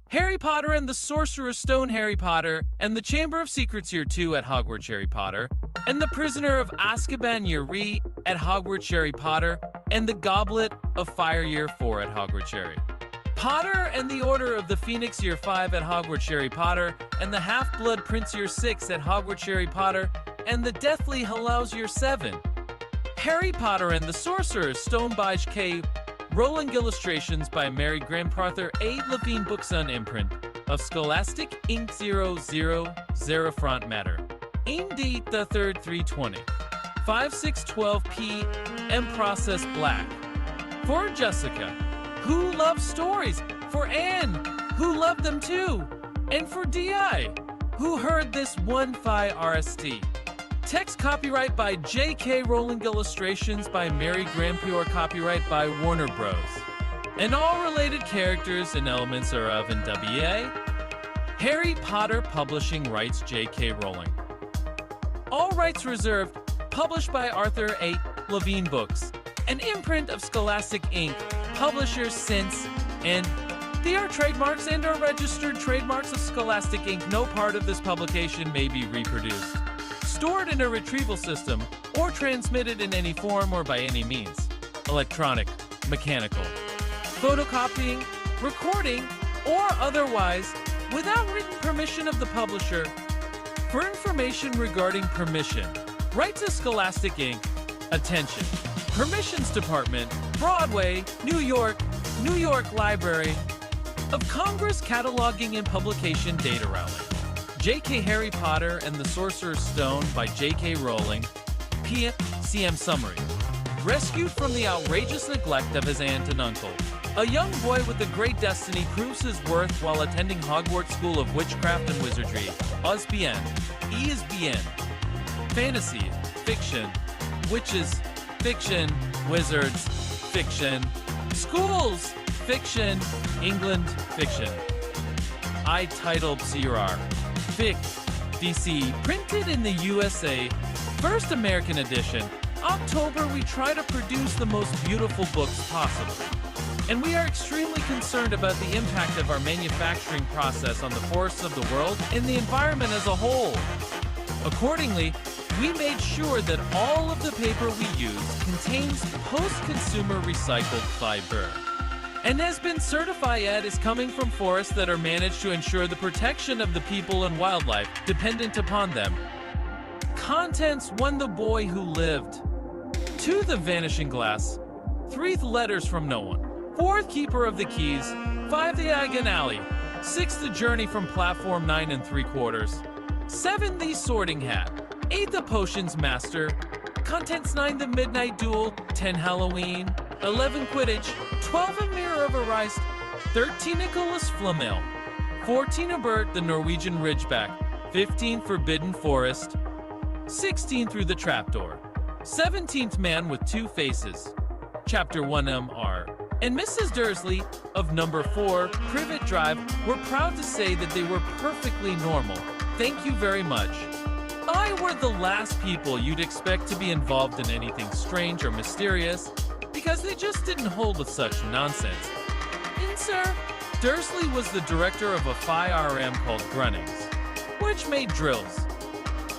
Harry Potter and the Sorcerer's Stone Harry Potter, and the Chamber of Secrets Year 2 at Hogwarts Harry Potter, and the Prisoner of Azkaban Year 3 at Hogwarts Harry Potter, and the Goblet of Fire Year 4 at Hogwarts Harry Potter, and the Order of the Phoenix Year 5 at Hogwarts Harry Potter, and the Half-Blood Prince Year 6 at Hogwarts Harry Potter, and the Deathly Hallows Year 7. Harry Potter and the Sorcerer's Stone by K. Rowling, illustrations by Mary Grandparther, A. Levine, books on imprint of Scholastic Inc. 000 front matter. Indeed the 3rd 320. 5612 P. M. Process Black. For Jessica, who loves stories. For Anne, who loved them too. And for D.I., who heard this one Phi RST. Text copyright by J.K. Rowling, illustrations by Mary Grandparther, copyright by Warner Bros. And all related characters and elements are of NWA. Harry Potter Publishing Rights, J.K. Rowling. All rights reserved. Published by Arthur A. Levine Books, an imprint of Scholastic Inc., publishers since, and they are trademarks and are registered trademarks of Scholastic Inc. No part of this publication may be reproduced, stored in a retrieval system, or transmitted in any form or by any means, electronic, mechanical, photocopying, recording, or otherwise, without written permission of the publisher. For information regarding permission, write to Scholastic Inc. Attention. Permissions Department, Broadway, New York Library of Congress, Cataloging and Publication Data Rowling. J.K. Harry Potter and the Sorcerer's Stone by J.K. Rowling. PCM Summary. Rescued from the outrageous neglect of his aunt and uncle, a young boy with a great destiny proves his worth while attending Hogwarts School of Witchcraft and Wizardry. OSBN. ESBN. Fantasy. Fiction. Witches. Fiction. Wizards. Fiction. Schools. Fiction. England. Fiction. I title CRR. Fic. DC. Printed in the USA. First American edition. October, we try to produce the most beautiful books possible. And we are extremely concerned about the impact of our manufacturing process on the forests of the world and the environment as a whole. Accordingly, we made sure that all of the paper we use contains post-consumer recycled fiber and has been certified as coming from forests that are managed to ensure the protection of the people and wildlife dependent upon them. Contents: 1. The boy who lived. 2. The vanishing glass. 3. Letters from no one. 4. Keeper of the keys. 5. The Diagon Alley. 6. The journey from platform 9 3/4. 7. The sorting hat. 8. The potions master. Contents: 9. The midnight duel. 10. Halloween. 11. Quidditch. 12. A mirror of Arist. 13. Nicholas Flamel. 14. A bird, the Norwegian Ridgeback. 15. Forbidden Forest. 16. Through the Trapdoor. 17th Man with Two Faces. Chapter 1 MR. And Mrs. Dursley of number 4 Privet Drive were proud to say that they were perfectly normal. Thank you very much. I were the last people you'd expect to be involved in anything strange or mysterious, because they just didn't hold with such nonsense. And sir, Dursley was the director of a Phi RM called Grunnings, which made drills.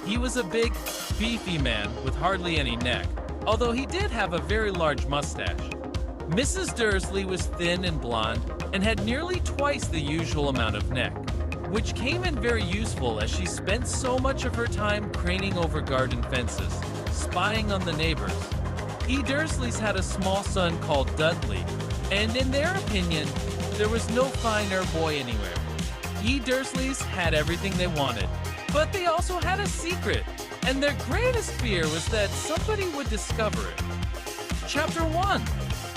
He was a big, beefy man with hardly any neck, although he did have a very large mustache. Mrs. Dursley was thin and blonde and had nearly twice the usual amount of neck, which came in very useful as she spent so much of her time craning over garden fences, spying on the neighbors. E. Dursleys had a small son called Dudley, and in their opinion, there was no finer boy anywhere. E. Dursleys had everything they wanted, but they also had a secret, and their greatest fear was that somebody would discover it. Chapter 1.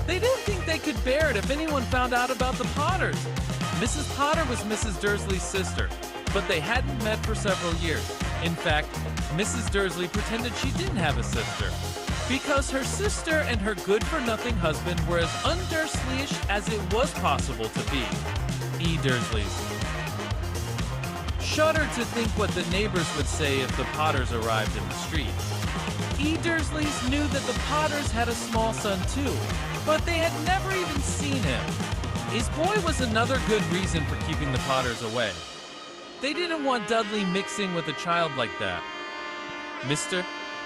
They didn't think they could bear it if anyone found out about the Potters. Mrs. Potter was Mrs. Dursley's sister, but they hadn't met for several years. In fact, Mrs. Dursley pretended she didn't have a sister, because her sister and her good-for-nothing husband were as un-Dursleyish as it was possible to be. E. Dursleys. Shuddered to think what the neighbors would say if the Potters arrived in the street. E. Dursleys knew that the Potters had a small son too, but they had never even seen him. His boy was another good reason for keeping the Potters away. They didn't want Dudley mixing with a child like that. Mr.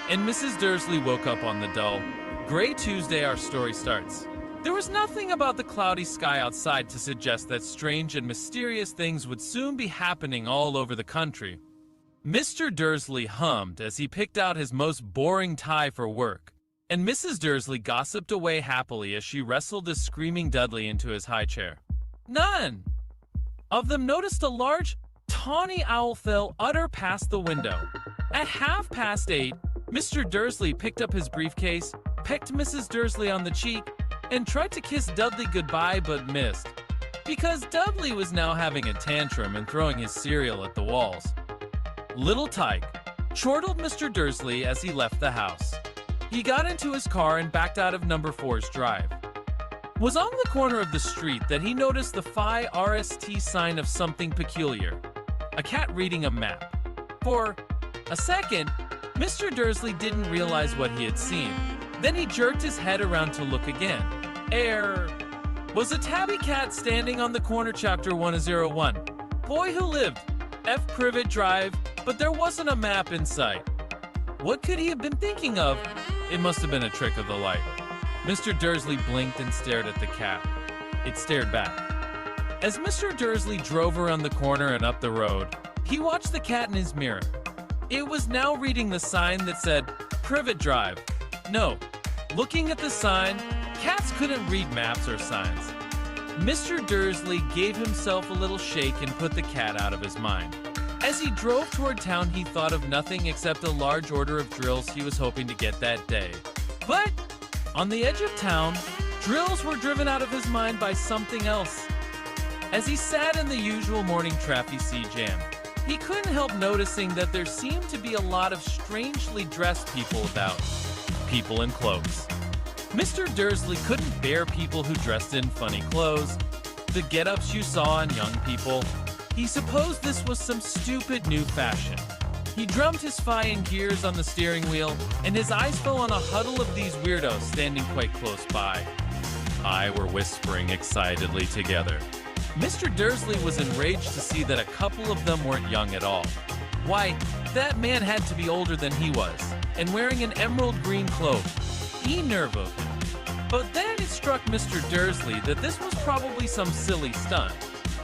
and Mrs. Dursley woke up on the dull, gray Tuesday our story starts. There was nothing about the cloudy sky outside to suggest that strange and mysterious things would soon be happening all over the country. Mr. Dursley hummed as he picked out his most boring tie for work, and Mrs. Dursley gossiped away happily as she wrestled a screaming Dudley into his high chair. None of them noticed a large, tawny owl fell utter past the window. At 8:30, Mr. Dursley picked up his briefcase, pecked Mrs. Dursley on the cheek, and tried to kiss Dudley goodbye but missed, because Dudley was now having a tantrum and throwing his cereal at the walls. Little Tyke chortled Mr. Dursley as he left the house. He got into his car and backed out of number 4's drive. It was on the corner of the street that he noticed the Phi RST sign of something peculiar, a cat reading a map. For a second, Mr. Dursley didn't realize what he had seen. Then he jerked his head around to look again. Was a tabby cat standing on the corner chapter 101. Boy who lived, F. Privet Drive, but there wasn't a map in sight. What could he have been thinking of? It must have been a trick of the light. Mr. Dursley blinked and stared at the cat. It stared back. As Mr. Dursley drove around the corner and up the road, he watched the cat in his mirror. It was now reading the sign that said, Privet Drive. No, looking at the sign, cats couldn't read maps or signs. Mr. Dursley gave himself a little shake and put the cat out of his mind. As he drove toward town, he thought of nothing except a large order of drills he was hoping to get that day. But on the edge of town, drills were driven out of his mind by something else. As he sat in the usual morning traffic jam, he couldn't help noticing that there seemed to be a lot of strangely dressed people about. People in cloaks. Mr. Dursley couldn't bear people who dressed in funny clothes, the get-ups you saw in young people. He supposed this was some stupid new fashion. He drummed his thigh in gears on the steering wheel, and his eyes fell on a huddle of these weirdos standing quite close by. Were whispering excitedly together. Mr. Dursley was enraged to see that a couple of them weren't young at all. Why, that man had to be older than he was, and wearing an emerald green cloak. Nerve of him. But then it struck Mr. Dursley that this was probably some silly stunt.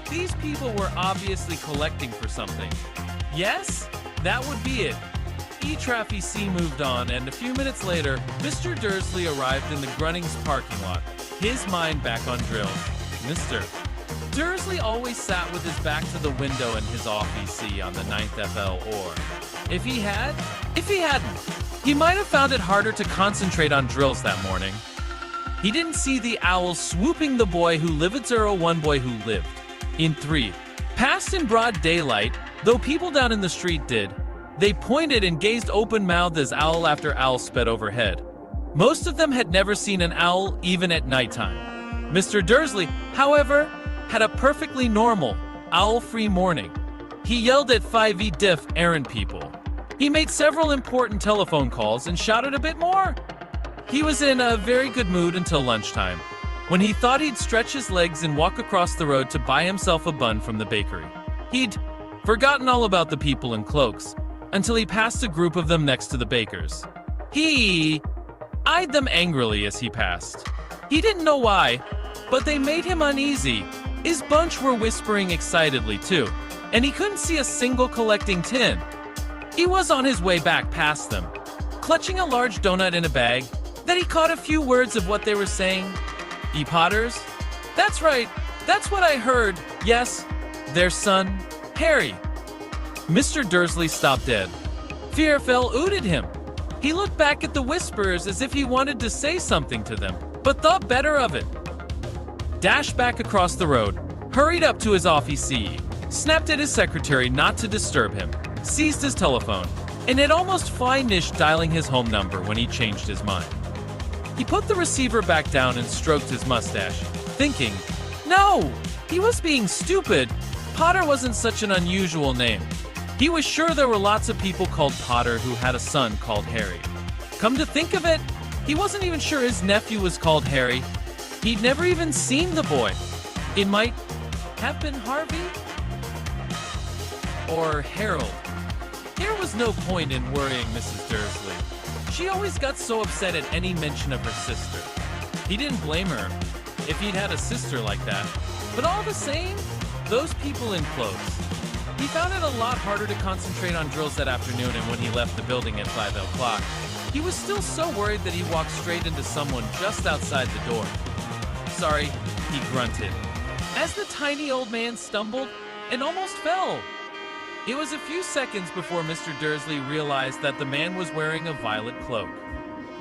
These people were obviously collecting for something. Yes, that would be it. E-Traffy C moved on, and a few minutes later, Mr. Dursley arrived in the Grunnings parking lot, his mind back on drills. Mr. Dursley always sat with his back to the window in his office on the 9th FL, or if he hadn't, he might have found it harder to concentrate on drills that morning. He didn't see the owl swooping the boy who lived 01 boy who lived. In 3, passed in broad daylight, though people down in the street did. They pointed and gazed open-mouthed as owl after owl sped overhead. Most of them had never seen an owl even at nighttime. Mr. Dursley, however, had a perfectly normal, owl-free morning. He yelled at 5e diff errand people. He made several important telephone calls and shouted a bit more. He was in a very good mood until lunchtime, when he thought he'd stretch his legs and walk across the road to buy himself a bun from the bakery. He'd forgotten all about the people in cloaks, until he passed a group of them next to the bakers. He eyed them angrily as he passed. He didn't know why, but they made him uneasy. His bunch were whispering excitedly too, and he couldn't see a single collecting tin. He was on his way back past them, clutching a large donut in a bag, that he caught a few words of what they were saying. Potters? That's right, that's what I heard. Yes, their son, Harry. Mr. Dursley stopped dead. Fear fell ooted him. He looked back at the whisperers as if he wanted to say something to them, but thought better of it. Dashed back across the road, hurried up to his office, snapped at his secretary not to disturb him, seized his telephone, and had almost finished dialing his home number when he changed his mind. He put the receiver back down and stroked his mustache, thinking, no, he was being stupid. Potter wasn't such an unusual name. He was sure there were lots of people called Potter who had a son called Harry. Come to think of it, he wasn't even sure his nephew was called Harry. He'd never even seen the boy. It might have been Harvey or Harold. There was no point in worrying Mrs. Dursley. She always got so upset at any mention of her sister. He didn't blame her if he'd had a sister like that. But all the same, those people in clothes. He found it a lot harder to concentrate on drills that afternoon, and when he left the building at 5 o'clock, he was still so worried that he walked straight into someone just outside the door. Sorry, he grunted, as the tiny old man stumbled and almost fell. It was a few seconds before Mr. Dursley realized that the man was wearing a violet cloak.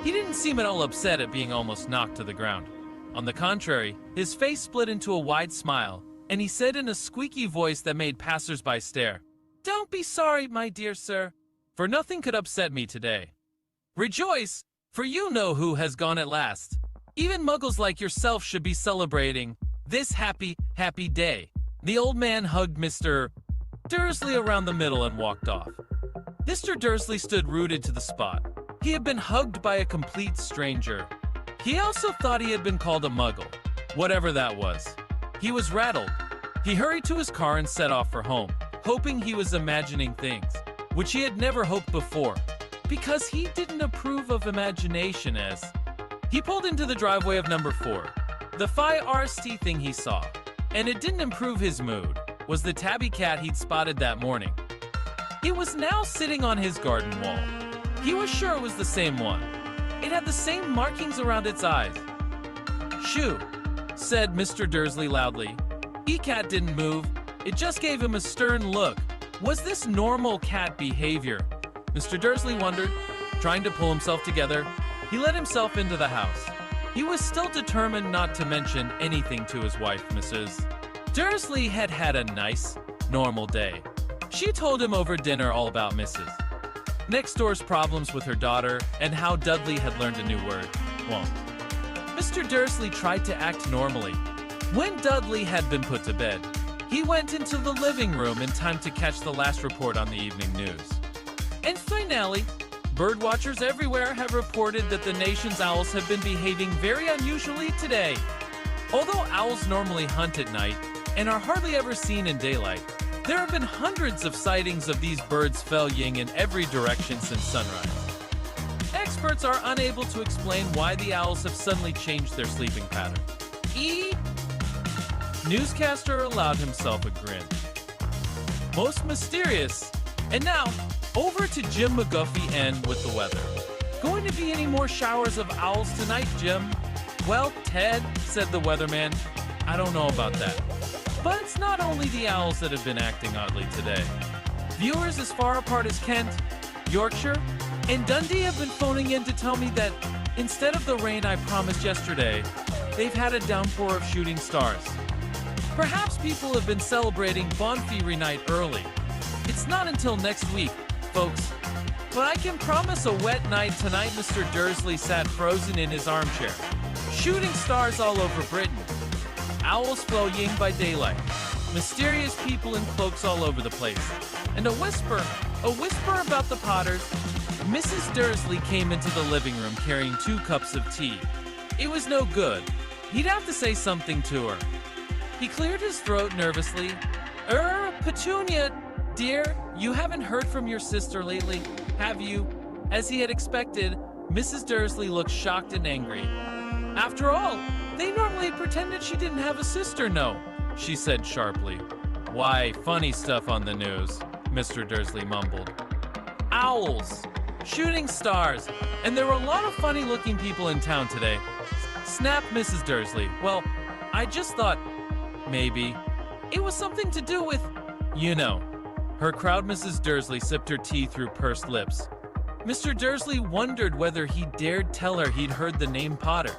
He didn't seem at all upset at being almost knocked to the ground. On the contrary, his face split into a wide smile, and he said in a squeaky voice that made passers-by stare, "Don't be sorry, my dear sir, for nothing could upset me today. Rejoice, for you know who has gone at last. Even muggles like yourself should be celebrating this happy, happy day." The old man hugged Mr. Dursley around the middle and walked off. Mr. Dursley stood rooted to the spot. He had been hugged by a complete stranger. He also thought he had been called a muggle, whatever that was. He was rattled. He hurried to his car and set off for home, hoping he was imagining things, which he had never hoped before, because he didn't approve of imagination. As he pulled into the driveway of number 4, the first thing he saw, and it didn't improve his mood, was the tabby cat he'd spotted that morning. It was now sitting on his garden wall. He was sure it was the same one. It had the same markings around its eyes. "Shoo," said Mr. Dursley loudly. Cat didn't move. It just gave him a stern look. Was this normal cat behavior? Mr. Dursley wondered. Trying to pull himself together, he let himself into the house. He was still determined not to mention anything to his wife, Mrs. Dursley had had a nice, normal day. She told him over dinner all about Mrs. Next door's problems with her daughter and how Dudley had learned a new word, won't. Mr. Dursley tried to act normally. When Dudley had been put to bed, he went into the living room in time to catch the last report on the evening news. And finally, birdwatchers everywhere have reported that the nation's owls have been behaving very unusually today. Although owls normally hunt at night and are hardly ever seen in daylight, there have been hundreds of sightings of these birds flying in every direction since sunrise. Experts are unable to explain why the owls have suddenly changed their sleeping pattern. Newscaster allowed himself a grin. Most mysterious. And now, over to Jim McGuffey and with the weather. Going to be any more showers of owls tonight, Jim? Well, Ted, said the weatherman, I don't know about that. But it's not only the owls that have been acting oddly today. Viewers as far apart as Kent, Yorkshire, and Dundee have been phoning in to tell me that instead of the rain I promised yesterday, they've had a downpour of shooting stars. Perhaps people have been celebrating Bonfire night early. It's not until next week, folks. But I can promise a wet night tonight. Mr. Dursley sat frozen in his armchair. Shooting stars all over Britain. Owls flying by daylight. Mysterious people in cloaks all over the place. And a whisper about the Potters. Mrs. Dursley came into the living room carrying 2 cups of tea. It was no good. He'd have to say something to her. He cleared his throat nervously. Petunia, dear, you haven't heard from your sister lately, have you? As he had expected, Mrs. Dursley looked shocked and angry. After all, they normally pretended she didn't have a sister, no, she said sharply. Why, funny stuff on the news, Mr. Dursley mumbled. Owls, shooting stars, and there were a lot of funny-looking people in town today. Snapped Mrs. Dursley. Well, I just thought, maybe it was something to do with, you know. Her crowd Mrs. Dursley sipped her tea through pursed lips. Mr. Dursley wondered whether he dared tell her he'd heard the name Potter.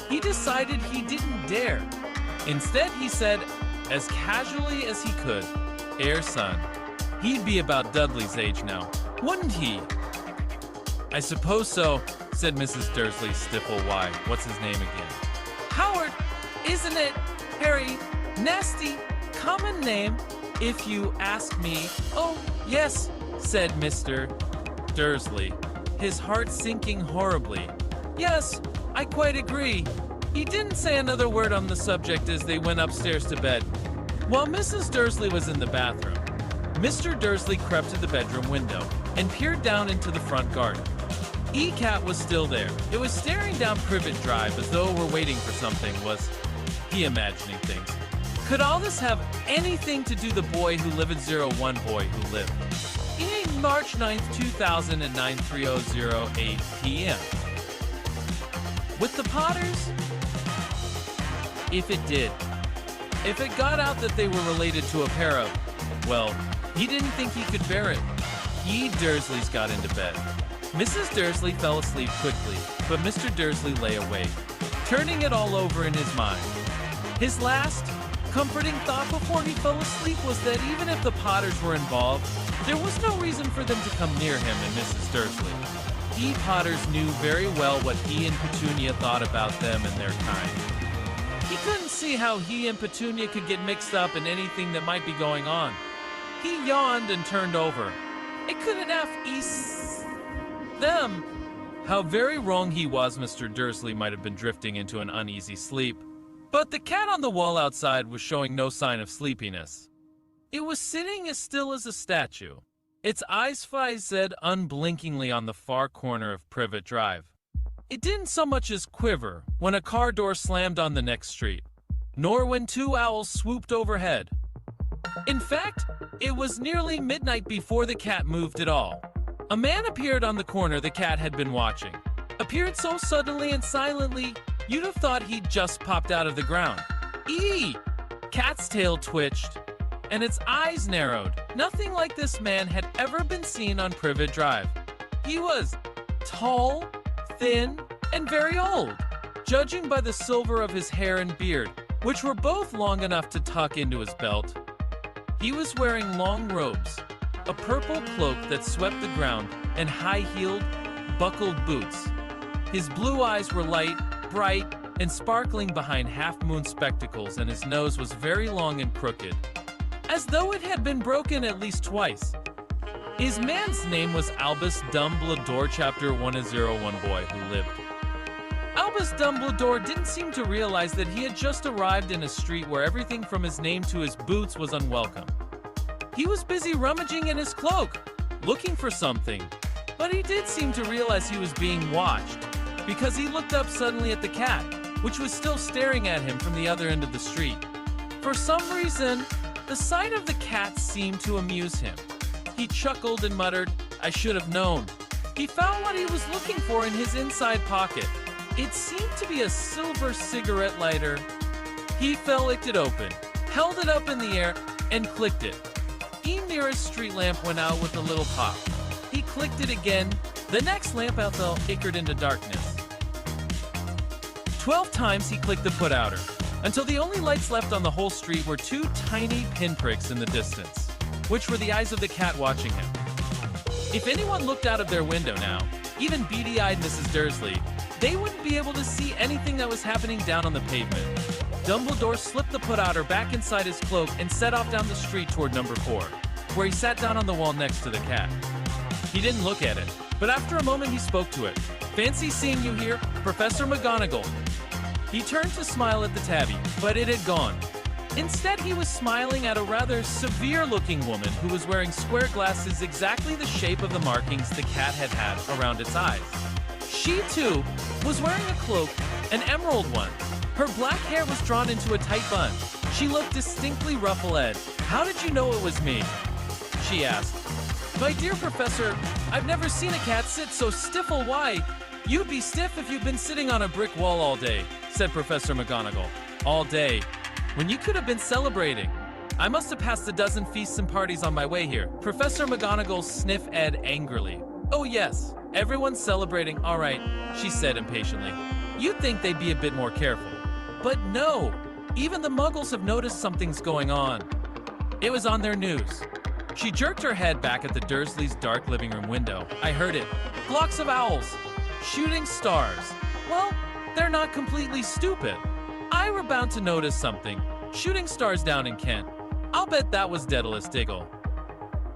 He decided he didn't dare. Instead, he said, as casually as he could, son. He'd be about Dudley's age now, wouldn't he? I suppose so, said Mrs. Dursley, stifle. Why? What's his name again? Howard, isn't it? Harry, nasty, common name, if you ask me. Oh, yes, said Mr. Dursley, his heart sinking horribly. Yes, I quite agree. He didn't say another word on the subject as they went upstairs to bed. While Mrs. Dursley was in the bathroom, Mr. Dursley crept to the bedroom window and peered down into the front garden. E-Cat was still there. It was staring down Privet Drive as though it were waiting for something. Was he imagining things? Could all this have anything to do the boy who lived 01 boy who lived? In March 9th, 2009, 30:08 p.m. With the Potters? If it did. If it got out that they were related to a pair of, well, he didn't think he could bear it. Ye Dursleys got into bed. Mrs. Dursley fell asleep quickly, but Mr. Dursley lay awake, turning it all over in his mind. His last, comforting thought before he fell asleep was that even if the Potters were involved, there was no reason for them to come near him and Mrs. Dursley. He Potters knew very well what he and Petunia thought about them and their kind. He couldn't see how he and Petunia could get mixed up in anything that might be going on. He yawned and turned over. It couldn't have them. How very wrong he was. Mr. Dursley might have been drifting into an uneasy sleep. But the cat on the wall outside was showing no sign of sleepiness. It was sitting as still as a statue, its eyes fixed unblinkingly on the far corner of Privet Drive. It didn't so much as quiver when a car door slammed on the next street, nor when two owls swooped overhead. In fact, it was nearly midnight before the cat moved at all. A man appeared on the corner the cat had been watching. Appeared so suddenly and silently, you'd have thought he'd just popped out of the ground. Eee! Cat's tail twitched, and its eyes narrowed. Nothing like this man had ever been seen on Privet Drive. He was tall, thin, and very old, judging by the silver of his hair and beard, which were both long enough to tuck into his belt. He was wearing long robes, a purple cloak that swept the ground, and high-heeled, buckled boots. His blue eyes were light, bright, and sparkling behind half-moon spectacles, and his nose was very long and crooked, as though it had been broken at least twice. His man's name was Albus Dumbledore, Chapter 101 boy who lived. Albus Dumbledore didn't seem to realize that he had just arrived in a street where everything from his name to his boots was unwelcome. He was busy rummaging in his cloak, looking for something, but he did seem to realize he was being watched, because he looked up suddenly at the cat, which was still staring at him from the other end of the street. For some reason, the sight of the cat seemed to amuse him. He chuckled and muttered, "I should have known." He found what he was looking for in his inside pocket. It seemed to be a silver cigarette lighter. He flicked it open, held it up in the air, and clicked it. The nearest street lamp went out with a little pop. He clicked it again. The next lamp flickered into darkness. 12 times he clicked the put-outer, until the only lights left on the whole street were two tiny pinpricks in the distance, which were the eyes of the cat watching him. If anyone looked out of their window now, even beady-eyed Mrs. Dursley, they wouldn't be able to see anything that was happening down on the pavement. Dumbledore slipped the put-outer back inside his cloak and set off down the street toward number 4, where he sat down on the wall next to the cat. He didn't look at it, but after a moment he spoke to it. "Fancy seeing you here, Professor McGonagall." He turned to smile at the tabby, but it had gone. Instead, he was smiling at a rather severe-looking woman who was wearing square glasses exactly the shape of the markings the cat had had around its eyes. She, too, was wearing a cloak, an emerald one. Her black hair was drawn into a tight bun. She looked distinctly ruffle-edged. "How did you know it was me?" she asked. "My dear Professor, I've never seen a cat sit so stiff. Why? You'd be stiff if you'd been sitting on a brick wall all day," said Professor McGonagall. "All day? When you could have been celebrating. I must have passed a dozen feasts and parties on my way here." Professor McGonagall sniffed Ed angrily. "Oh yes, everyone's celebrating, all right," she said impatiently. "You'd think they'd be a bit more careful. But no, even the Muggles have noticed something's going on. It was on their news." She jerked her head back at the Dursleys' dark living room window. "I heard it. Flocks of owls. Shooting stars. Well, they're not completely stupid. I were bound to notice something. Shooting stars down in Kent. I'll bet that was Daedalus Diggle.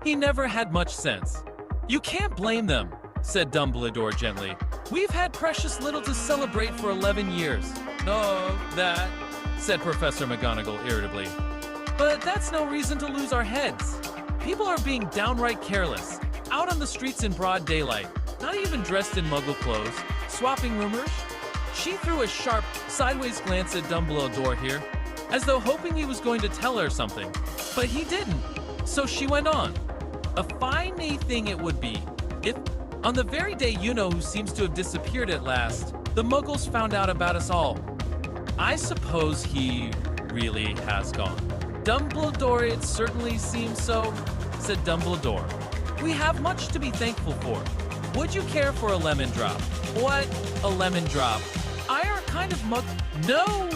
He never had much sense." "You can't blame them," said Dumbledore gently. We've had precious little to celebrate for 11 years. Oh, that, said Professor McGonagall irritably. But that's no reason to lose our heads. People are being downright careless, out on the streets in broad daylight, not even dressed in muggle clothes, swapping rumors. She threw a sharp, sideways glance at Dumbledore here, as though hoping he was going to tell her something. But he didn't, so she went on. A fine thing it would be if, on the very day you-know-who seems to have disappeared at last, the muggles found out about us all. I suppose he really has gone. Dumbledore, it certainly seems so, said Dumbledore. We have much to be thankful for. Would you care for a lemon drop? What? A lemon drop? I are kind of No,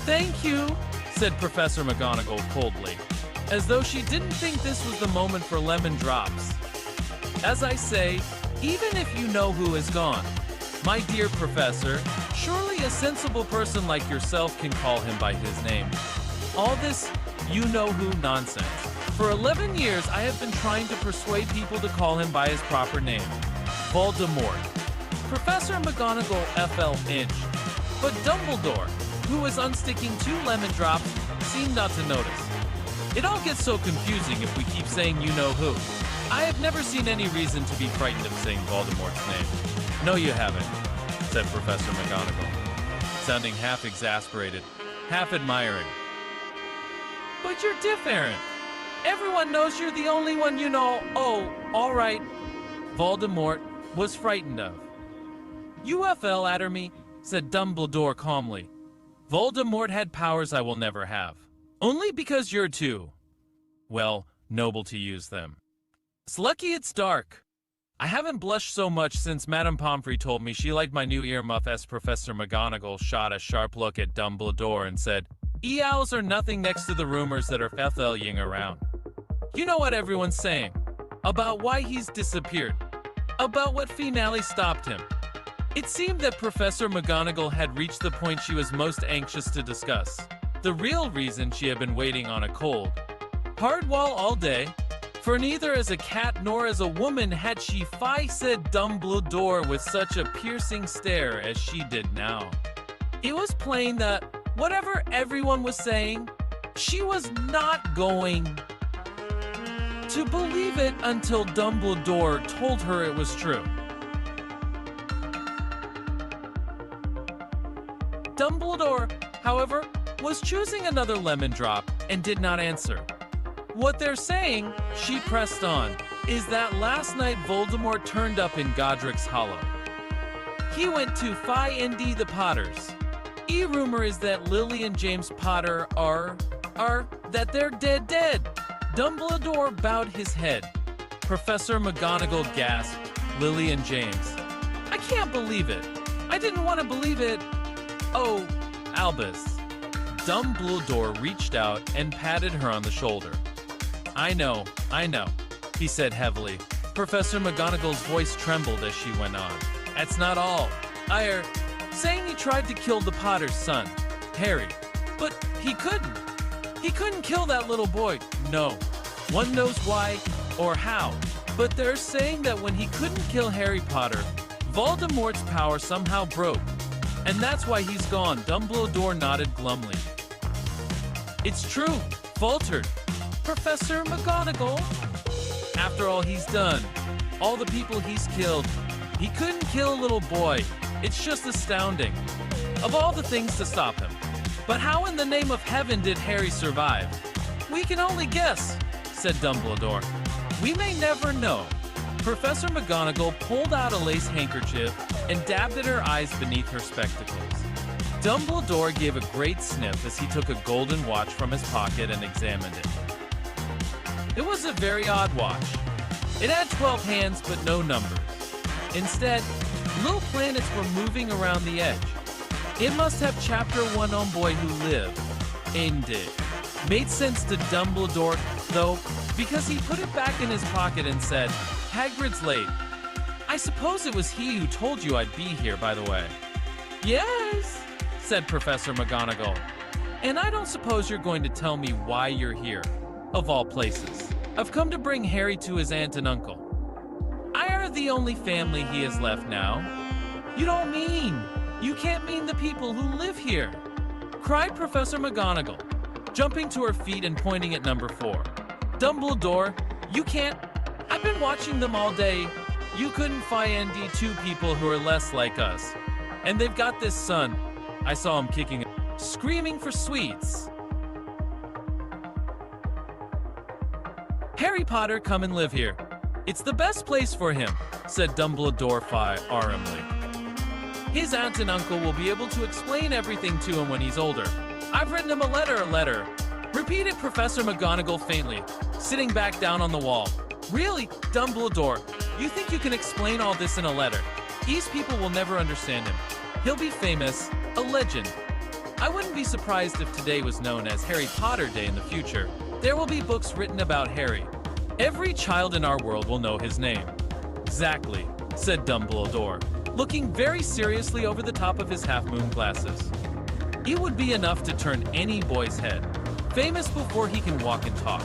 thank you, said Professor McGonagall coldly, as though she didn't think this was the moment for lemon drops. As I say, even if you know who is gone, my dear Professor, surely a sensible person like yourself can call him by his name. All this you-know-who nonsense. For 11 years, I have been trying to persuade people to call him by his proper name. Voldemort. Professor McGonagall FL inched, but Dumbledore, who was unsticking 2 lemon drops, seemed not to notice. It all gets so confusing if we keep saying you-know-who. I have never seen any reason to be frightened of saying Voldemort's name. No, you haven't, said Professor McGonagall, sounding half exasperated, half admiring. But you're different. Everyone knows you're the only one you know. Oh, all right. Voldemort was frightened of. UFL at me, said Dumbledore calmly. Voldemort had powers I will never have. Only because you're too, well, noble to use them. It's lucky it's dark. I haven't blushed so much since Madame Pomfrey told me she liked my new earmuff as Professor McGonagall shot a sharp look at Dumbledore and said, "E-owls are nothing next to the rumors that are FLing around. You know what everyone's saying about why he's disappeared, about what finale stopped him." It seemed that Professor McGonagall had reached the point she was most anxious to discuss. The real reason she had been waiting on a cold, hard wall all day, for neither as a cat nor as a woman had she said Dumbledore with such a piercing stare as she did now. It was plain that, whatever everyone was saying, she was not going to believe it until Dumbledore told her it was true. Dumbledore, however, was choosing another lemon drop and did not answer. What they're saying, she pressed on, is that last night Voldemort turned up in Godric's Hollow. He went to Phi Indy the Potters. Rumor is that Lily and James Potter that they're dead. Dumbledore bowed his head. Professor McGonagall gasped, Lily and James. I can't believe it. I didn't want to believe it. Oh, Albus. Dumbledore reached out and patted her on the shoulder. I know, he said heavily. Professor McGonagall's voice trembled as she went on. That's not all. Saying he tried to kill the Potter's son, Harry. But he couldn't. He couldn't kill that little boy. No. One knows why or how. But they're saying that when he couldn't kill Harry Potter, Voldemort's power somehow broke. And that's why he's gone. Dumbledore nodded glumly. It's true, faltered Professor McGonagall. After all he's done, all the people he's killed, he couldn't kill a little boy. It's just astounding. Of all the things to stop him. But how in the name of heaven did Harry survive? We can only guess, said Dumbledore. We may never know. Professor McGonagall pulled out a lace handkerchief and dabbed at her eyes beneath her spectacles. Dumbledore gave a great sniff as he took a golden watch from his pocket and examined it. It was a very odd watch. It had 12 hands but no numbers. Instead, little planets were moving around the edge. It must have Chapter 1 on Boy Who Lived. Ended. Made sense to Dumbledore, though, because he put it back in his pocket and said, Hagrid's late. I suppose it was he who told you I'd be here, by the way. Yes, said Professor McGonagall. And I don't suppose you're going to tell me why you're here, of all places. I've come to bring Harry to his aunt and uncle. I are the only family he has left now. You can't mean the people who live here, cried Professor McGonagall, jumping to her feet and pointing at number 4. Dumbledore, you can't. I've been watching them all day. You couldn't find 2 people who are less like us. And they've got this son. I saw him kicking, screaming for sweets. Harry Potter, come and live here. It's the best place for him, said Dumbledore firearmly. His aunt and uncle will be able to explain everything to him when he's older. I've written him a letter, repeated Professor McGonagall faintly, sitting back down on the wall. Really, Dumbledore, you think you can explain all this in a letter? These people will never understand him. He'll be famous, a legend. I wouldn't be surprised if today was known as Harry Potter Day in the future. There will be books written about Harry. Every child in our world will know his name. Exactly, said Dumbledore, looking very seriously over the top of his half-moon glasses. It would be enough to turn any boy's head. Famous before he can walk and talk.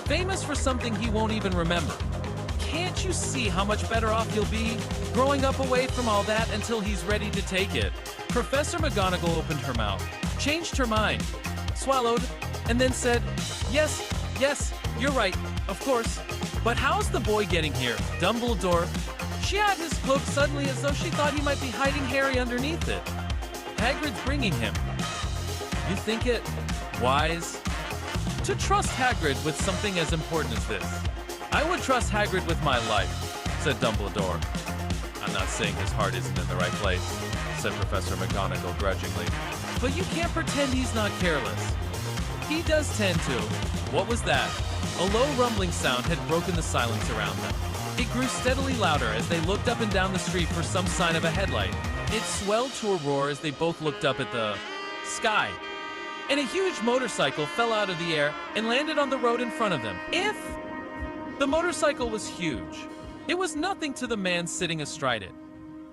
Famous for something he won't even remember. Can't you see how much better off he'll be growing up away from all that until he's ready to take it? Professor McGonagall opened her mouth, changed her mind, swallowed, and then said, Yes, you're right, of course. But how's the boy getting here, Dumbledore? She had his cloak suddenly as though she thought he might be hiding Harry underneath it. Hagrid's bringing him. You think it wise to trust Hagrid with something as important as this? I would trust Hagrid with my life, said Dumbledore. I'm not saying his heart isn't in the right place, said Professor McGonagall grudgingly. But you can't pretend he's not careless. He does tend to. What was that? A low rumbling sound had broken the silence around them. It grew steadily louder as they looked up and down the street for some sign of a headlight. It swelled to a roar as they both looked up at the sky. And a huge motorcycle fell out of the air and landed on the road in front of them. The motorcycle was huge. It was nothing to the man sitting astride it.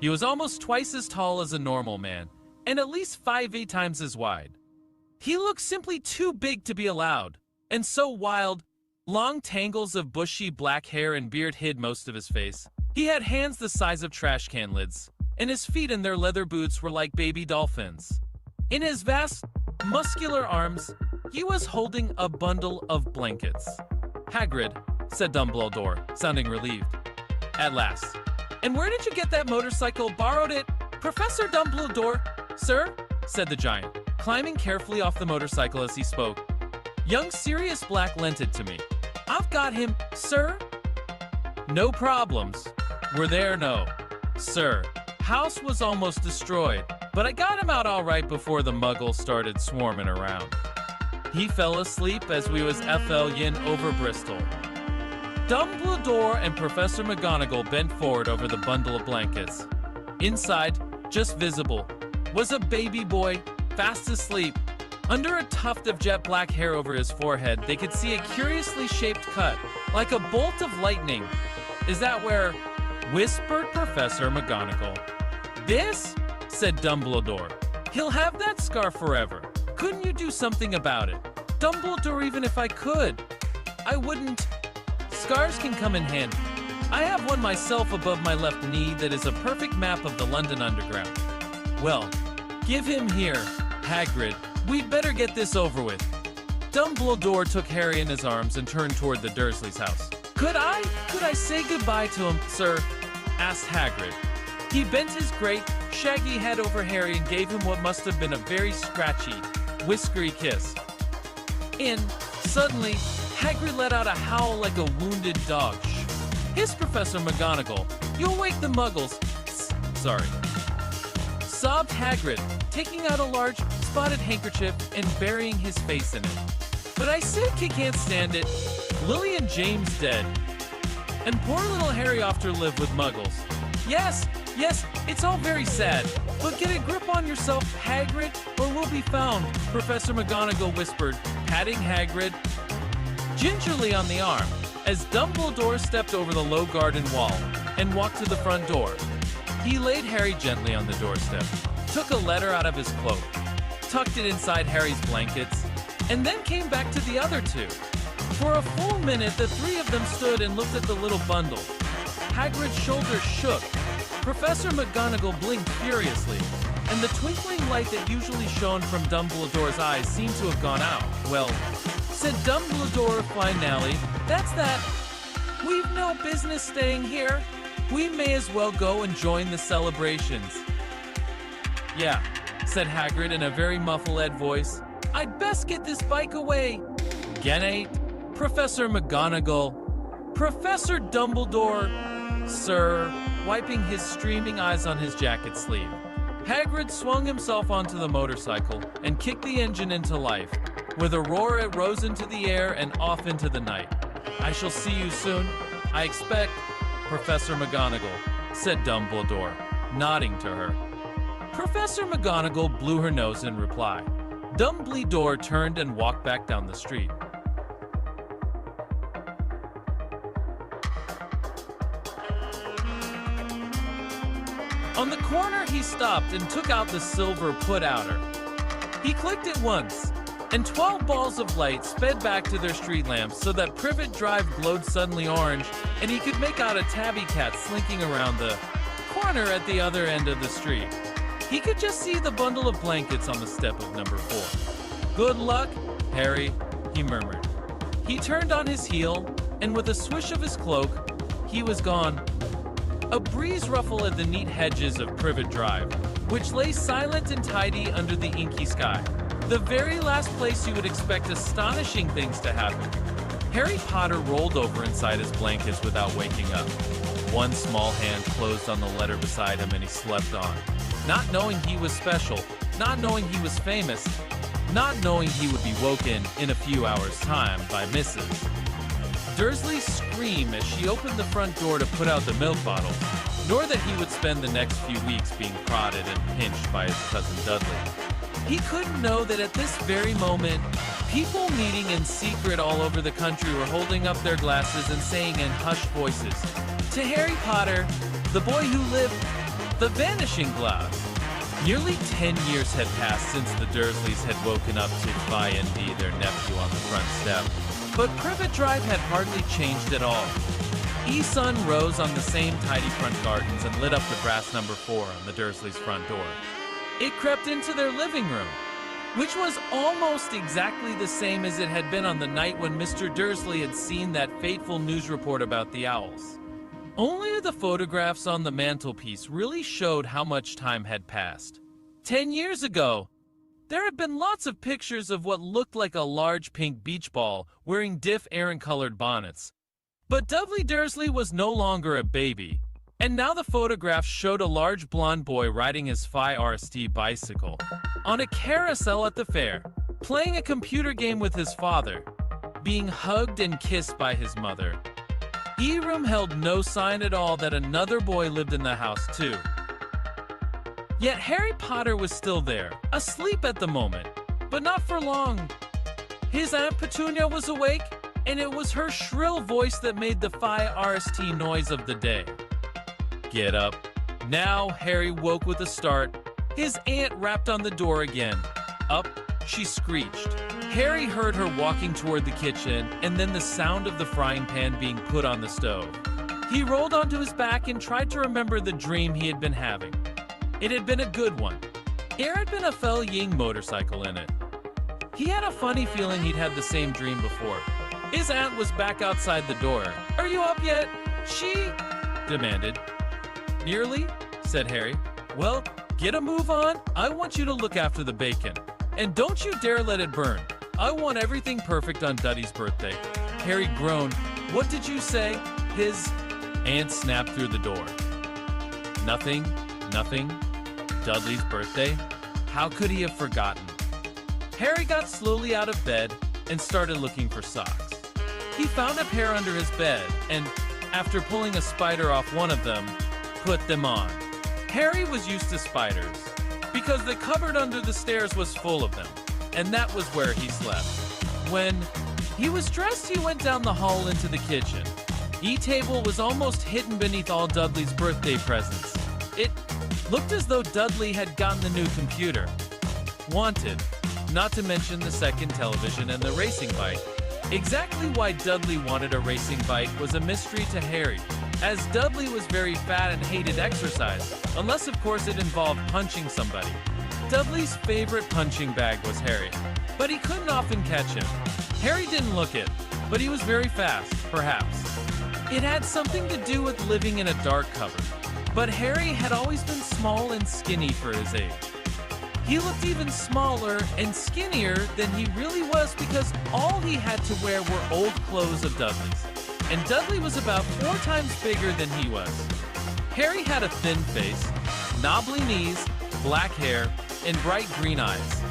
He was almost twice as tall as a normal man, and at least 5 times as wide. He looked simply too big to be allowed, and so wild. Long tangles of bushy black hair and beard hid most of his face. He had hands the size of trash can lids, and his feet in their leather boots were like baby dolphins. In his vast, muscular arms, he was holding a bundle of blankets. Hagrid, said Dumbledore, sounding relieved. At last. And where did you get that motorcycle? Borrowed it? Professor Dumbledore? Sir, said the giant, climbing carefully off the motorcycle as he spoke. Young Sirius Black lent it to me. I've got him, sir. No problems. Were there? No. Sir, house was almost destroyed, but I got him out all right before the muggles started swarming around. He fell asleep as we was FLyin over Bristol. Dumbledore and Professor McGonagall bent forward over the bundle of blankets. Inside, just visible, was a baby boy, fast asleep. Under a tuft of jet black hair over his forehead, they could see a curiously shaped cut, like a bolt of lightning. Is that where? Whispered Professor McGonagall. This? Said Dumbledore. He'll have that scar forever. Couldn't you do something about it? Dumbledore, even if I could. I wouldn't. Scars can come in handy. I have one myself above my left knee that is a perfect map of the London Underground. Well, give him here, Hagrid. We'd better get this over with. Dumbledore took Harry in his arms and turned toward the Dursleys' house. Could I say goodbye to him, sir? Asked Hagrid. He bent his great, shaggy head over Harry and gave him what must have been a very scratchy, whiskery kiss. Suddenly, Hagrid let out a howl like a wounded dog. Hissed Professor McGonagall. You'll wake the muggles. Sorry. Sobbed Hagrid, taking out a large, spotted handkerchief and burying his face in it. But I sick, he can't stand it. Lily and James dead. And poor little Harry off to live with muggles. Yes, it's all very sad. But get a grip on yourself, Hagrid, or we'll be found, Professor McGonagall whispered, patting Hagrid gingerly on the arm as Dumbledore stepped over the low garden wall and walked to the front door. He laid Harry gently on the doorstep, took a letter out of his cloak, tucked it inside Harry's blankets, and then came back to the other two. For a full minute, the three of them stood and looked at the little bundle. Hagrid's shoulders shook. Professor McGonagall blinked furiously, and the twinkling light that usually shone from Dumbledore's eyes seemed to have gone out. "Well," said Dumbledore finally, "that's that. We've no business staying here. We may as well go and join the celebrations." "Yeah," said Hagrid in a very muffled voice. "I'd best get this bike away." "Genate, Professor McGonagall, Professor Dumbledore, sir," wiping his streaming eyes on his jacket sleeve. Hagrid swung himself onto the motorcycle and kicked the engine into life. With a roar, it rose into the air and off into the night. "I shall see you soon, I expect, Professor McGonagall," said Dumbledore, nodding to her. Professor McGonagall blew her nose in reply. Dumbledore turned and walked back down the street. On the corner, he stopped and took out the silver put-outer. He clicked it once, and 12 balls of light sped back to their street lamps so that Privet Drive glowed suddenly orange, and he could make out a tabby cat slinking around the corner at the other end of the street. He could just see the bundle of blankets on the step of number 4. "Good luck, Harry," he murmured. He turned on his heel, and with a swish of his cloak, he was gone. A breeze ruffled the neat hedges of Privet Drive, which lay silent and tidy under the inky sky. The very last place you would expect astonishing things to happen. Harry Potter rolled over inside his blankets without waking up. One small hand closed on the letter beside him and he slept on. Not knowing he was special, not knowing he was famous, not knowing he would be woken in a few hours' time by Mrs. Dursley's scream as she opened the front door to put out the milk bottle, nor that he would spend the next few weeks being prodded and pinched by his cousin Dudley. He couldn't know that at this very moment, people meeting in secret all over the country were holding up their glasses and saying in hushed voices, "To Harry Potter, the boy who lived the vanishing glass." Nearly 10 years had passed since the Dursleys had woken up to find their nephew on the front step. But Privet Drive had hardly changed at all. E-sun rose on the same tidy front gardens and lit up the brass number 4 on the Dursleys' front door. It crept into their living room, which was almost exactly the same as it had been on the night when Mr. Dursley had seen that fateful news report about the owls. Only the photographs on the mantelpiece really showed how much time had passed. 10 years ago, there had been lots of pictures of what looked like a large pink beach ball wearing Errant-colored bonnets. But Dudley Dursley was no longer a baby, and now the photographs showed a large blonde boy riding his Phi RST bicycle on a carousel at the fair, playing a computer game with his father, being hugged and kissed by his mother. E-room held no sign at all that another boy lived in the house too. Yet Harry Potter was still there, asleep at the moment, but not for long. His Aunt Petunia was awake, and it was her shrill voice that made the Phi RST noise of the day. "Get up." Now Harry woke with a start. His aunt rapped on the door again. "Up," she screeched. Harry heard her walking toward the kitchen, and then the sound of the frying pan being put on the stove. He rolled onto his back and tried to remember the dream he had been having. It had been a good one. There had been a Fel Ying motorcycle in it. He had a funny feeling he'd had the same dream before. His aunt was back outside the door. "Are you up yet?" she demanded. "Nearly," said Harry. "Well, get a move on. I want you to look after the bacon. And don't you dare let it burn. I want everything perfect on Dudley's birthday." Harry groaned. "What did you say?" His aunt snapped through the door. Nothing. Dudley's birthday? How could he have forgotten? Harry got slowly out of bed and started looking for socks. He found a pair under his bed and, after pulling a spider off one of them, put them on. Harry was used to spiders because the cupboard under the stairs was full of them, and that was where he slept. When he was dressed, he went down the hall into the kitchen. E-table was almost hidden beneath all Dudley's birthday presents. It looked as though Dudley had gotten the new computer. Wanted, not to mention the second television and the racing bike. Exactly why Dudley wanted a racing bike was a mystery to Harry, as Dudley was very fat and hated exercise, unless of course it involved punching somebody. Dudley's favorite punching bag was Harry, but he couldn't often catch him. Harry didn't look it, but he was very fast, perhaps. It had something to do with living in a dark cupboard, but Harry had always been small and skinny for his age. He looked even smaller and skinnier than he really was because all he had to wear were old clothes of Dudley's, and Dudley was about 4 times bigger than he was. Harry had a thin face, knobbly knees, black hair, and bright green eyes.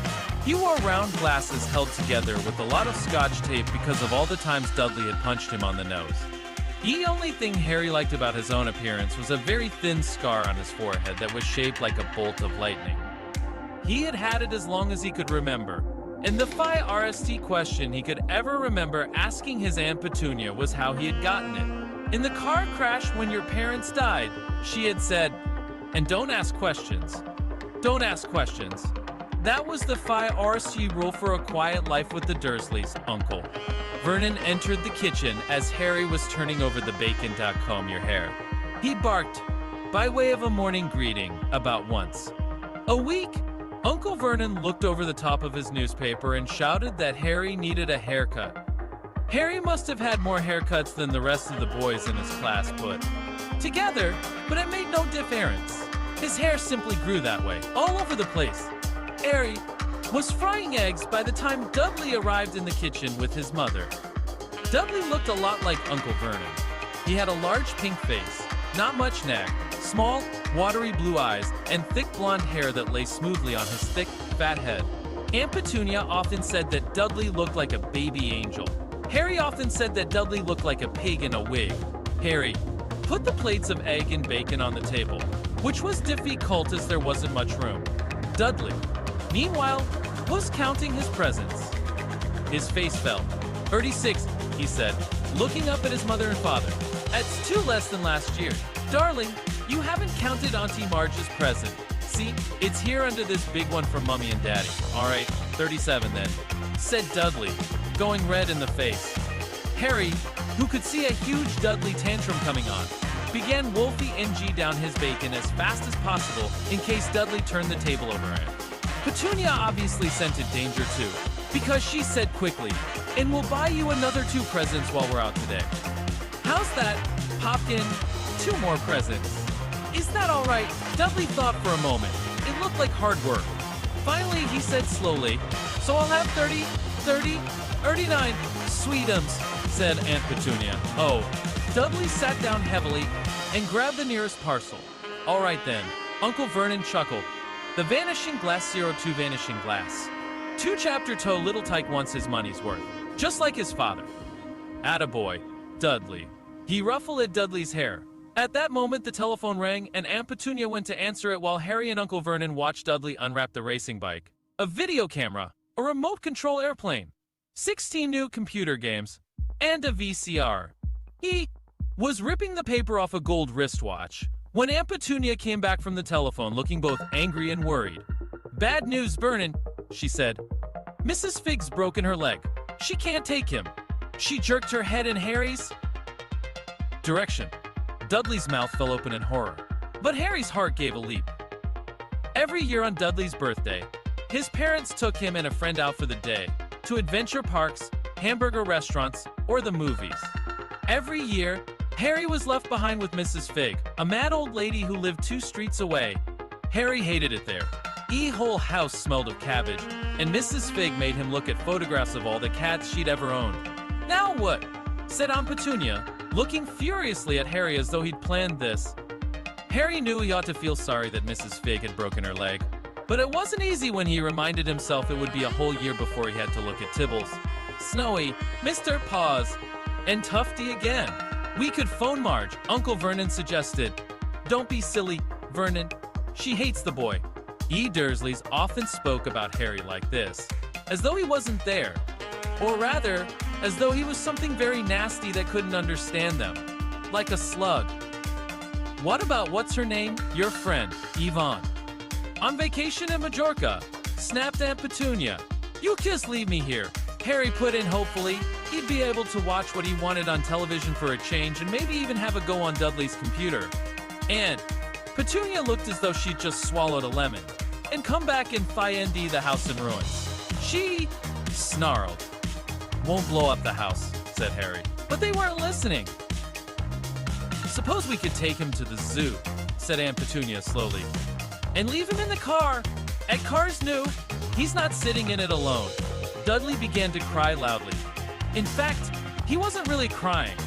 He wore round glasses held together with a lot of scotch tape because of all the times Dudley had punched him on the nose. The only thing Harry liked about his own appearance was a very thin scar on his forehead that was shaped like a bolt of lightning. He had had it as long as he could remember, and the first question he could ever remember asking his Aunt Petunia was how he had gotten it. In the car crash when your parents died, she had said, "And don't ask questions. Don't ask questions." That was the first rule for a quiet life with the Dursleys, Uncle. Vernon entered the kitchen as Harry was turning over the bacon to comb your hair. He barked, by way of a morning greeting, about once a week. Uncle Vernon looked over the top of his newspaper and shouted that Harry needed a haircut. Harry must have had more haircuts than the rest of the boys in his class put together, but it made no difference. His hair simply grew that way, all over the place. Harry was frying eggs by the time Dudley arrived in the kitchen with his mother. Dudley looked a lot like Uncle Vernon. He had a large pink face, not much neck, small, watery blue eyes, and thick blonde hair that lay smoothly on his thick, fat head. Aunt Petunia often said that Dudley looked like a baby angel. Harry often said that Dudley looked like a pig in a wig. Harry put the plates of egg and bacon on the table, which was difficult as there wasn't much room. Dudley, meanwhile, was counting his presents. His face fell. 36, he said, looking up at his mother and father. That's 2 less than last year. Darling, you haven't counted Auntie Marge's present. See, it's here under this big one from Mummy and Daddy. All right, 37 then, said Dudley, going red in the face. Harry, who could see a huge Dudley tantrum coming on, began Wolfie NG down his bacon as fast as possible in case Dudley turned the table over him. Petunia obviously scented danger too, because she said quickly, "And we'll buy you another 2 presents while we're out today." How's that, Popkin? 2 more presents. Is that all right? Dudley thought for a moment. It looked like hard work. Finally, he said slowly, "So I'll have 30, 39, sweetums," said Aunt Petunia. Oh, Dudley sat down heavily and grabbed the nearest parcel. All right then, Uncle Vernon chuckled. The Vanishing Glass 02 Vanishing Glass. 2 chapter toe Little Tyke wants his money's worth, just like his father. Attaboy, Dudley. He ruffled at Dudley's hair. At that moment, the telephone rang, and Aunt Petunia went to answer it while Harry and Uncle Vernon watched Dudley unwrap the racing bike, a video camera, a remote control airplane, 16 new computer games, and a VCR. He was ripping the paper off a gold wristwatch when Aunt Petunia came back from the telephone looking both angry and worried. "Bad news, Vernon," she said. "Mrs. Fig's broken her leg. She can't take him." She jerked her head in Harry's direction. Dudley's mouth fell open in horror, but Harry's heart gave a leap. Every year on Dudley's birthday, his parents took him and a friend out for the day, to adventure parks, hamburger restaurants, or the movies. Every year, Harry was left behind with Mrs. Fig, a mad old lady who lived 2 streets away. Harry hated it there. The whole house smelled of cabbage, and Mrs. Fig made him look at photographs of all the cats she'd ever owned. "Now what?" said Aunt Petunia, looking furiously at Harry as though he'd planned this. Harry knew he ought to feel sorry that Mrs. Fig had broken her leg, but it wasn't easy when he reminded himself it would be a whole year before he had to look at Tibbles, Snowy, Mr. Paws, and Tufty again. "We could phone Marge," Uncle Vernon suggested. "Don't be silly, Vernon. She hates the boy." Dursleys often spoke about Harry like this, as though he wasn't there, or rather, as though he was something very nasty that couldn't understand them, like a slug. "What about what's her name? Your friend, Yvonne." "On vacation in Majorca," snapped Aunt Petunia. "You just leave me here," Harry put in hopefully. he'd be able to watch what he wanted on television for a change and maybe even have a go on Dudley's computer. And Petunia looked as though she'd just swallowed a lemon and come back and find the house in ruins. She snarled. "Won't blow up the house," said Harry. But they weren't listening. "Suppose we could take him to the zoo," said Aunt Petunia slowly, "and leave him in the car. At Car's new, he's not sitting in it alone." Dudley began to cry loudly. In fact, he wasn't really crying.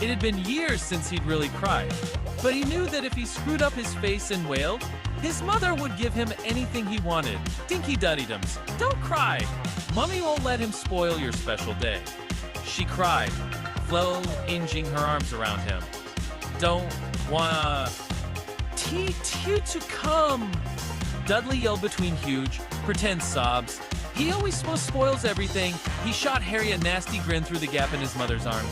It had been years since he'd really cried. But he knew that if he screwed up his face and wailed, his mother would give him anything he wanted. Dinky Duddydums, don't cry. Mummy won't let him spoil your special day. She cried, flinging her arms around him. "Don't wanna you to come." Dudley yelled between huge, pretend sobs. He always spoils everything. He shot Harry a nasty grin through the gap in his mother's arms.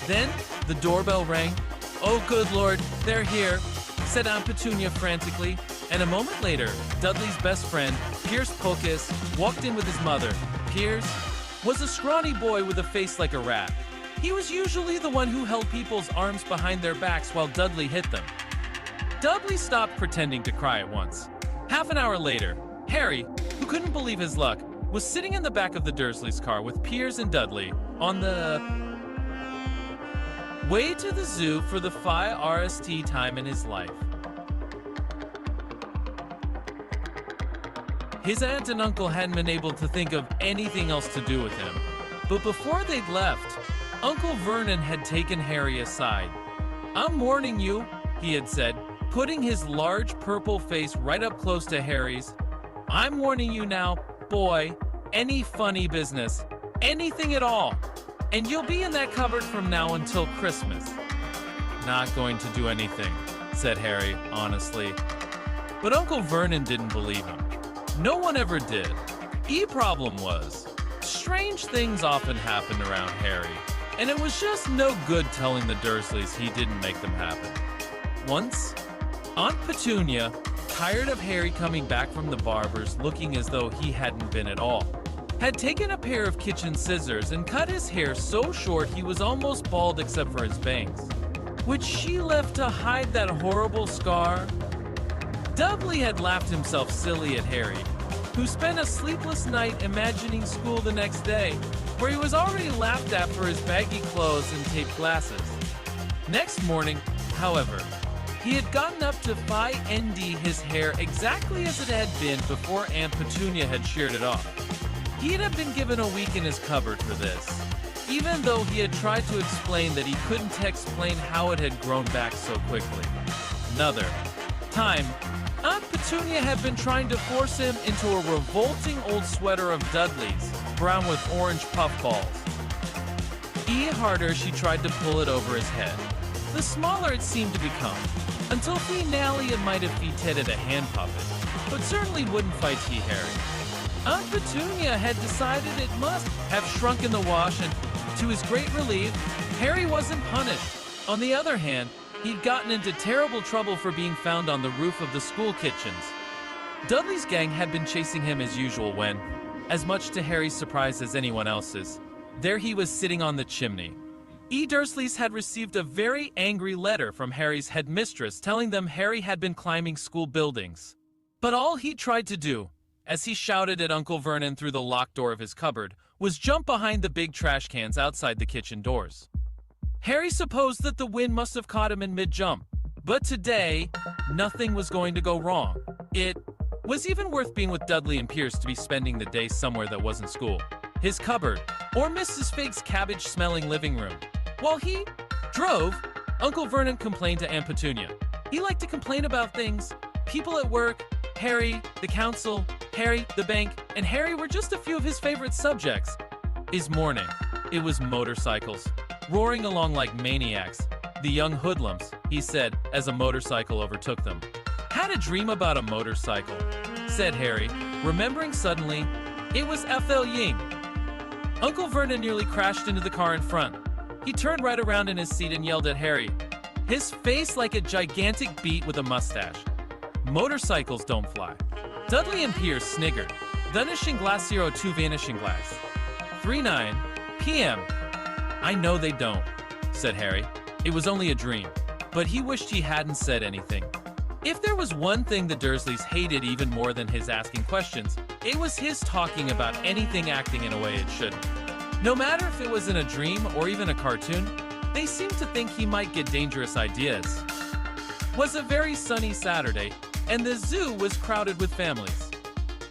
Then the doorbell rang. "Oh, good Lord, they're here," said Aunt Petunia frantically. And a moment later, Dudley's best friend, Pierce Pocus, walked in with his mother. Pierce was a scrawny boy with a face like a rat. He was usually the one who held people's arms behind their backs while Dudley hit them. Dudley stopped pretending to cry at once. Half an hour later, Harry, who couldn't believe his luck, was sitting in the back of the Dursleys' car with Piers and Dudley on the way to the zoo for the first time in his life. His aunt and uncle hadn't been able to think of anything else to do with him. But before they'd left, Uncle Vernon had taken Harry aside. "I'm warning you," he had said, putting his large purple face right up close to Harry's. "I'm warning you now, boy, any funny business, anything at all, and you'll be in that cupboard from now until Christmas." "Not going to do anything," said Harry, honestly. But Uncle Vernon didn't believe him. No one ever did. Problem was, strange things often happened around Harry, and it was just no good telling the Dursleys he didn't make them happen. Once, Aunt Petunia, tired of Harry coming back from the barber's looking as though he hadn't been at all, had taken a pair of kitchen scissors and cut his hair so short he was almost bald except for his bangs, which she left to hide that horrible scar. Dudley had laughed himself silly at Harry, who spent a sleepless night imagining school the next day, where he was already laughed at for his baggy clothes and taped glasses. Next morning, however, he had gotten up to find his hair exactly as it had been before Aunt Petunia had sheared it off. He had been given a week in his cupboard for this, even though he had tried to explain that he couldn't explain how it had grown back so quickly. Another time, Aunt Petunia had been trying to force him into a revolting old sweater of Dudley's, brown with orange puffballs. The harder she tried to pull it over his head, the smaller it seemed to become, until finally it might have fitted a hand puppet, but certainly wouldn't fight Harry. Aunt Petunia had decided it must have shrunk in the wash, and to his great relief, Harry wasn't punished. On the other hand, he'd gotten into terrible trouble for being found on the roof of the school kitchens. Dudley's gang had been chasing him as usual when, as much to Harry's surprise as anyone else's, there he was sitting on the chimney. Dursleys had received a very angry letter from Harry's headmistress telling them Harry had been climbing school buildings. But all he tried to do, as he shouted at Uncle Vernon through the locked door of his cupboard, was jump behind the big trash cans outside the kitchen doors. Harry supposed that the wind must have caught him in mid-jump, but today, nothing was going to go wrong. It was even worth being with Dudley and Pierce to be spending the day somewhere that wasn't school, his cupboard, or Mrs. Fig's cabbage-smelling living room. While he drove, Uncle Vernon complained to Aunt Petunia. He liked to complain about things. People at work, Harry, the council, Harry, the bank, and Harry were just a few of his favorite subjects. His morning, it was motorcycles, roaring along like maniacs. "The young hoodlums," he said as a motorcycle overtook them. "Had a dream about a motorcycle," said Harry, remembering suddenly it was Ethel Ying. Uncle Vernon nearly crashed into the car in front. He turned right around in his seat and yelled at Harry, his face like a gigantic beet with a mustache. "Motorcycles don't fly." Dudley and Pierce sniggered. "Vanishing glass 02 vanishing glass. 39, p.m. I know they don't, said Harry. It was only a dream, but he wished he hadn't said anything. If there was one thing the Dursleys hated even more than his asking questions, it was his talking about anything acting in a way it shouldn't. No matter if it was in a dream or even a cartoon, they seemed to think he might get dangerous ideas. It was a very sunny Saturday, and the zoo was crowded with families.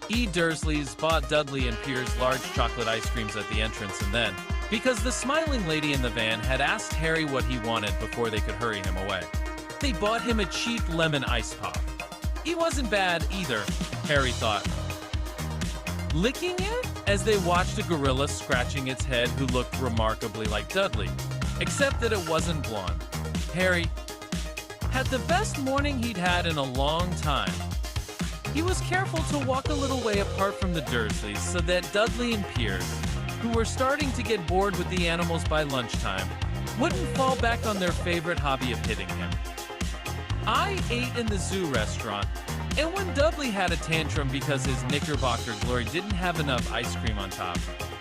Dursleys bought Dudley and Piers large chocolate ice creams at the entrance, and then, because the smiling lady in the van had asked Harry what he wanted before they could hurry him away, they bought him a cheap lemon ice pop. He wasn't bad either, Harry thought. Licking it as they watched a gorilla scratching its head who looked remarkably like Dudley, except that it wasn't blonde. Harry had the best morning he'd had in a long time. He was careful to walk a little way apart from the Dursleys so that Dudley and Piers, who were starting to get bored with the animals by lunchtime, wouldn't fall back on their favorite hobby of hitting him. I ate in the zoo restaurant, and when Dudley had a tantrum because his Knickerbocker glory didn't have enough ice cream on top,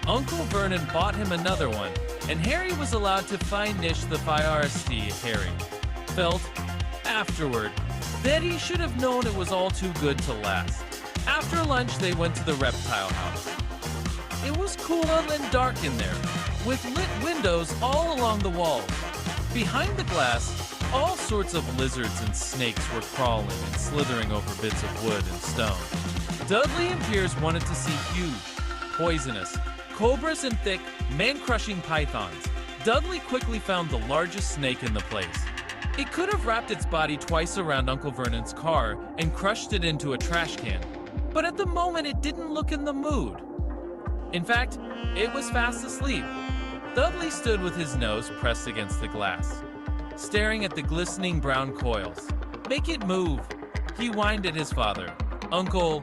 Uncle Vernon bought him another one, and Harry was allowed to finish the FIRST. Harry felt, afterward, that he should have known it was all too good to last. After lunch, they went to the reptile house. It was cool and dark in there, with lit windows all along the walls. Behind the glass, all sorts of lizards and snakes were crawling and slithering over bits of wood and stone. Dudley and Piers wanted to see huge, poisonous, cobras and thick, man-crushing pythons. Dudley quickly found the largest snake in the place. It could have wrapped its body twice around Uncle Vernon's car and crushed it into a trash can, but at the moment it didn't look in the mood. In fact, it was fast asleep. Dudley stood with his nose pressed against the glass, staring at the glistening brown coils. "Make it move," he whined at his father. Uncle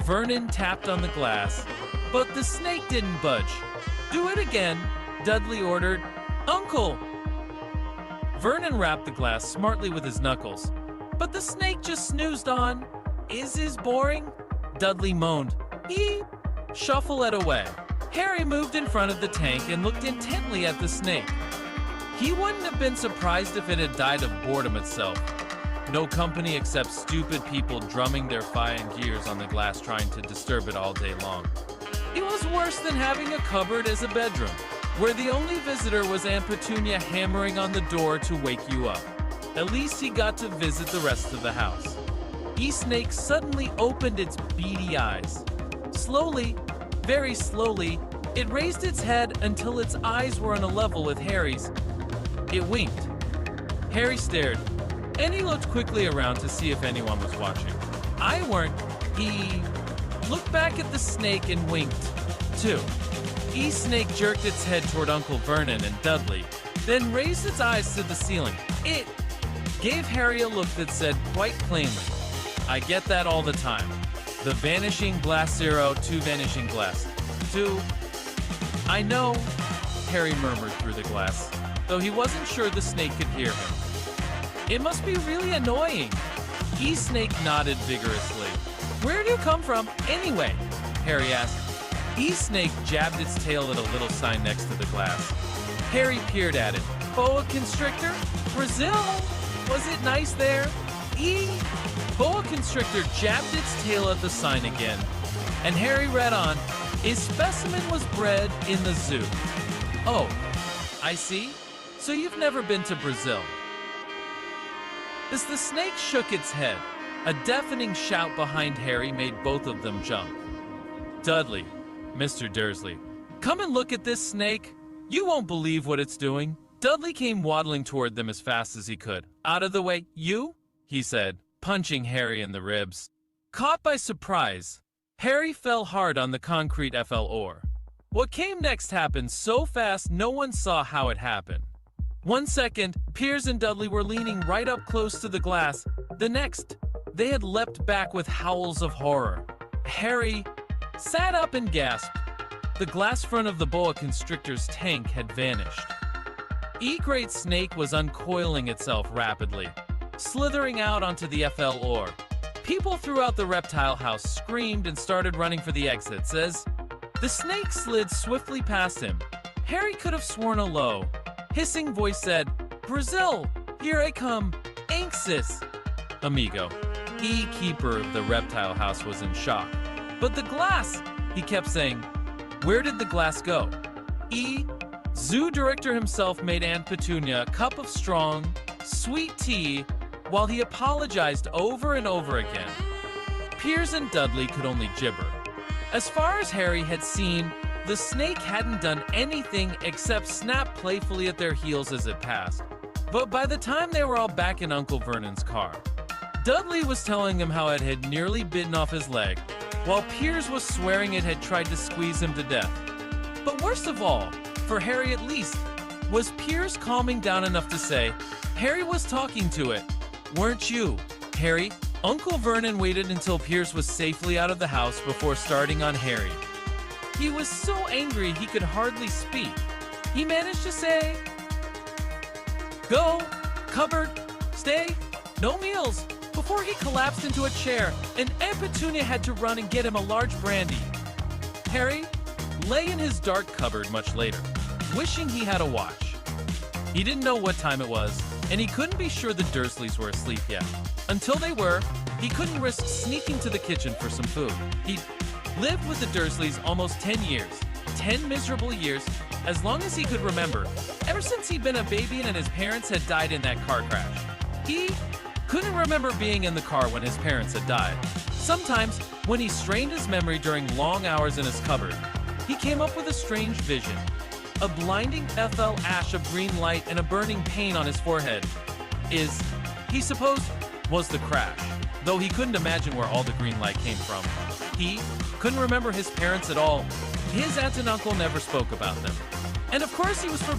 Vernon tapped on the glass, but the snake didn't budge. "Do it again," Dudley ordered. "Uncle!" Vernon rapped the glass smartly with his knuckles, but the snake just snoozed on. "Is this boring?" Dudley moaned. Shuffle it away. Harry moved in front of the tank and looked intently at the snake. He wouldn't have been surprised if it had died of boredom itself. No company except stupid people drumming their fine gears on the glass trying to disturb it all day long. It was worse than having a cupboard as a bedroom, where the only visitor was Aunt Petunia hammering on the door to wake you up. At least he got to visit the rest of the house. Snake suddenly opened its beady eyes. Slowly, very slowly, it raised its head until its eyes were on a level with Harry's. It winked. Harry stared, and he looked quickly around to see if anyone was watching. I weren't. He looked back at the snake and winked, too. Snake jerked its head toward Uncle Vernon and Dudley, then raised its eyes to the ceiling. It gave Harry a look that said quite plainly, "I get that all the time. The vanishing glass 0 to vanishing glass 2. I know," Harry murmured through the glass, though he wasn't sure the snake could hear him. "It must be really annoying." Snake nodded vigorously. "Where do you come from, anyway?" Harry asked. Snake jabbed its tail at a little sign next to the glass. Harry peered at it. "Boa constrictor? Brazil? Was it nice there?" Boa constrictor jabbed its tail at the sign again, and Harry read on, "His specimen was bred in the zoo." "Oh, I see. So you've never been to Brazil." As the snake shook its head, a deafening shout behind Harry made both of them jump. "Dudley, Mr. Dursley, come and look at this snake. You won't believe what it's doing." Dudley came waddling toward them as fast as he could. "Out of the way, you," he said, punching Harry in the ribs. Caught by surprise, Harry fell hard on the concrete floor. What came next happened so fast no one saw how it happened. 1 second, Piers and Dudley were leaning right up close to the glass. The next, they had leapt back with howls of horror. Harry sat up and gasped. The glass front of the boa constrictor's tank had vanished. Great snake was uncoiling itself rapidly, slithering out onto the floor. People throughout the reptile house screamed and started running for the exits as the snake slid swiftly past him. Harry could have sworn a low, hissing voice said, "Brazil, here I come, anxious." Amigo. Keeper of the reptile house was in shock. "But the glass," he kept saying. "Where did the glass go?" Zoo director himself made Aunt Petunia a cup of strong, sweet tea while he apologized over and over again. Piers and Dudley could only gibber. As far as Harry had seen, the snake hadn't done anything except snap playfully at their heels as it passed. But by the time they were all back in Uncle Vernon's car, Dudley was telling them how it had nearly bitten off his leg, while Piers was swearing it had tried to squeeze him to death. But worst of all, for Harry at least, was Piers calming down enough to say, "Harry was talking to it, weren't you, Harry?" Uncle Vernon waited until Piers was safely out of the house before starting on Harry. He was so angry he could hardly speak. He managed to say, "Go, cupboard, stay, no meals," before he collapsed into a chair and Aunt Petunia had to run and get him a large brandy. Harry lay in his dark cupboard much later, wishing he had a watch. He didn't know what time it was, and he couldn't be sure the Dursleys were asleep yet. Until they were, he couldn't risk sneaking to the kitchen for some food. He'd lived with the Dursleys almost 10 years, 10 miserable years, as long as he could remember, ever since he'd been a baby and his parents had died in that car crash. He couldn't remember being in the car when his parents had died. Sometimes, when he strained his memory during long hours in his cupboard, he came up with a strange vision. A blinding FL ash of green light and a burning pain on his forehead he supposed, was the crash, though he couldn't imagine where all the green light came from. He couldn't remember his parents at all. His aunt and uncle never spoke about them. And of course he was forbidden